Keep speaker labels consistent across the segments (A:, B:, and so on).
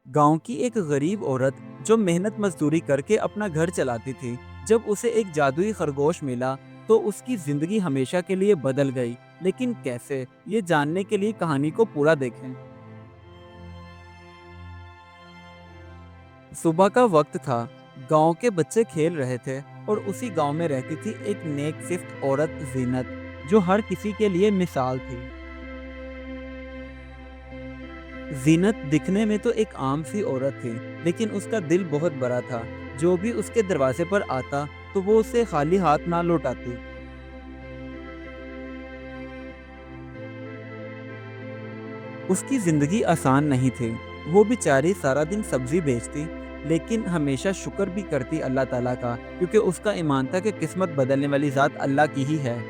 A: गांव की एक गरीब औरत जो मेहनत मजदूरी करके अपना घर चलाती थी, जब उसे एक जादुई खरगोश मिला तो उसकी जिंदगी हमेशा के लिए बदल गई। लेकिन कैसे, ये जानने के लिए कहानी को पूरा देखें। सुबह का वक्त था। गांव के बच्चे खेल रहे थे और उसी गांव में रहती थी एक नेक सिफ्त औरत जीनत, जो हर किसी के लिए मिसाल थी। जीनत दिखने में तो एक आम सी औरत थी, लेकिन उसका दिल बहुत बड़ा था। जो भी उसके दरवाजे पर आता तो वो उसे खाली हाथ ना लौटाती। उसकी जिंदगी आसान नहीं थी। वो बेचारी सारा दिन सब्जी बेचती, लेकिन हमेशा शुक्र भी करती अल्लाह ताला का, क्योंकि उसका ईमान था कि किस्मत बदलने वाली ज़ात अल्लाह की ही है।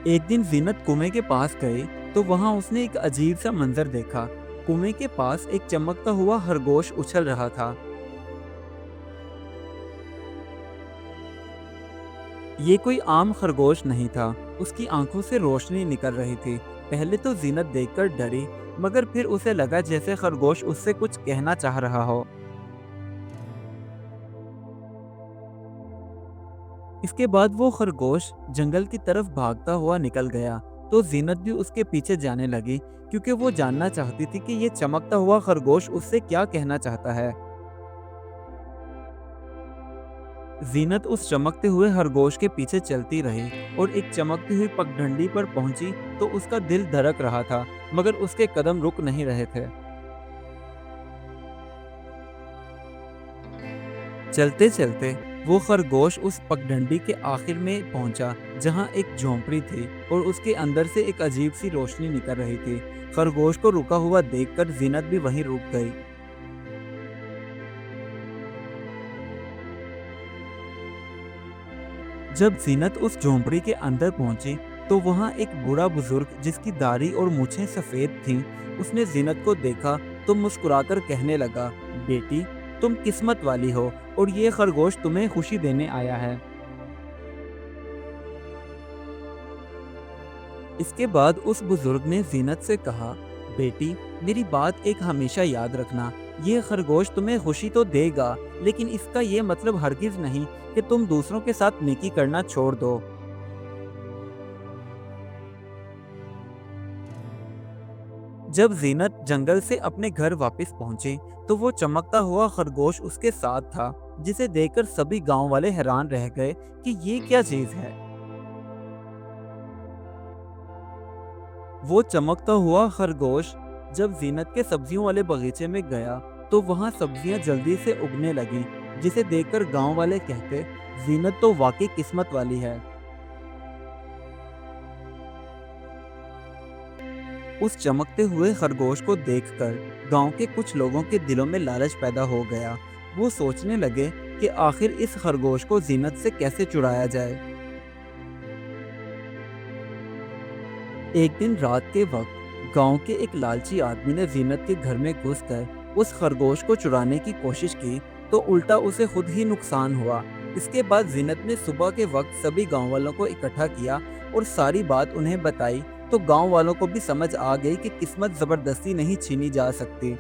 A: एक दिन जीनत कुएं के पास गई तो वहां उसने एक अजीब सा मंजर देखा। कुएं के पास एक चमकता हुआ खरगोश उछल रहा था। ये कोई आम खरगोश नहीं था। उसकी आंखों से रोशनी निकल रही थी। पहले तो जीनत देखकर डरी, मगर फिर उसे लगा जैसे खरगोश उससे कुछ कहना चाह रहा हो। इसके बाद वो खरगोश जंगल की तरफ भागता हुआ निकल गया। तो जीनत भी उसके पीछे जाने लगी, क्योंकि वो जानना चाहती थी कि ये चमकता हुआ खरगोश उससे क्या कहना चाहता है। जीनत उस चमकते हुए खरगोश के पीछे चलती रही और एक चमकती हुई पगडंडी पर पहुंची तो उसका दिल धड़क रहा था, मगर उसके कदम रुक नहीं रहे थे। चलते चलते वो खरगोश उस पगडंडी के आखिर में पहुंचा, जहां एक झोंपड़ी थी और उसके अंदर से एक अजीब सी रोशनी निकल रही थी। खरगोश को रुका हुआ देखकर जीनत भी वहीं रुक गई। जब जीनत उस झोंपड़ी के अंदर पहुंची तो वहां एक बूढ़ा बुजुर्ग, जिसकी दाढ़ी और मूछें सफेद थीं, उसने जीनत को देखा तो मुस्कुराकर कहने लगा, बेटी, तुम किस्मत वाली हो और ये खरगोश तुम्हें खुशी देने आया है। इसके बाद उस बुजुर्ग ने जीनत से कहा, बेटी, मेरी बात एक हमेशा याद रखना। ये खरगोश तुम्हें खुशी तो देगा, लेकिन इसका ये मतलब हरगिज नहीं कि तुम दूसरों के साथ नेकी करना छोड़ दो। जब जीनत जंगल से अपने घर वापस पहुंची तो वो चमकता हुआ खरगोश उसके साथ था, जिसे देखकर सभी गांव वाले हैरान रह गए कि ये क्या चीज है। वो चमकता हुआ खरगोश जब जीनत के सब्जियों वाले बगीचे में गया तो वहां सब्जियां जल्दी से उगने लगी, जिसे देखकर गांव वाले कहते, जीनत तो वाकई किस्मत वाली है। उस चमकते हुए खरगोश को देखकर गांव के कुछ लोगों के दिलों में लालच पैदा हो गया। वो सोचने लगे कि आखिर इस खरगोश को जीनत से कैसे चुराया जाए। एक दिन रात के वक्त गांव के एक लालची आदमी ने जीनत के घर में घुसकर उस खरगोश को चुराने की कोशिश की, तो उल्टा उसे खुद ही नुकसान हुआ। इसके बाद जीनत ने सुबह के वक्त सभी गांव वालों को इकट्ठा किया और सारी बात उन्हें बताई। तो गांव वालों को भी समझ आ गई कि किस्मत जबरदस्ती नहीं छीनी जा सकती।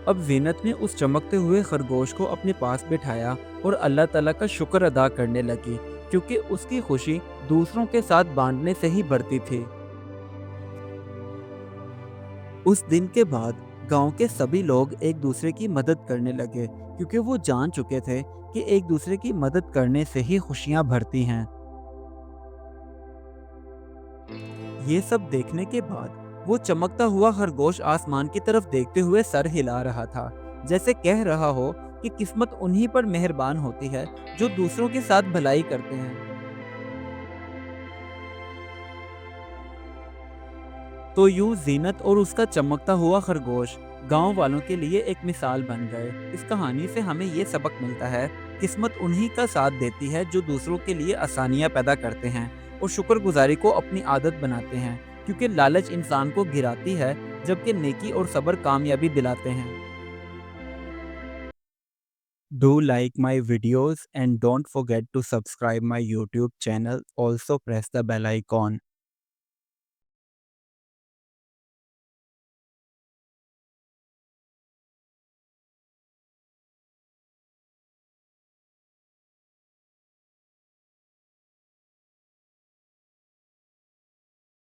A: अब जीनत ने उस चमकते हुए खरगोश को अपने पास बिठाया और अल्लाह ताला का शुक्र अदा करने लगी, क्योंकि उसकी खुशी दूसरों के साथ बांटने से ही बढ़ती थी। उस दिन के बाद गांव के सभी लोग एक दूसरे की मदद करने लगे, क्योंकि वो जान चुके थे कि एक दूसरे की मदद करने से ही खुशियां भरती हैं। ये सब देखने के बाद वो चमकता हुआ खरगोश आसमान की तरफ देखते हुए सर हिला रहा था, जैसे कह रहा हो कि किस्मत उन्हीं पर मेहरबान होती है जो दूसरों के साथ भलाई करते हैं। तो यूं जीनत और उसका चमकता हुआ खरगोश गांव वालों के लिए एक मिसाल बन गए। इस कहानी से हमें ये सबक मिलता है, किस्मत उन्हीं का साथ देती है जो दूसरों के लिए आसानियां पैदा करते हैं और शुक्रगुजारी को अपनी आदत बनाते हैं, क्योंकि लालच इंसान को गिराती है, जबकि नेकी और सब्र कामयाबी दिलाते हैं। Do like my videos and don't forget to subscribe my YouTube channel. Also press the bell icon.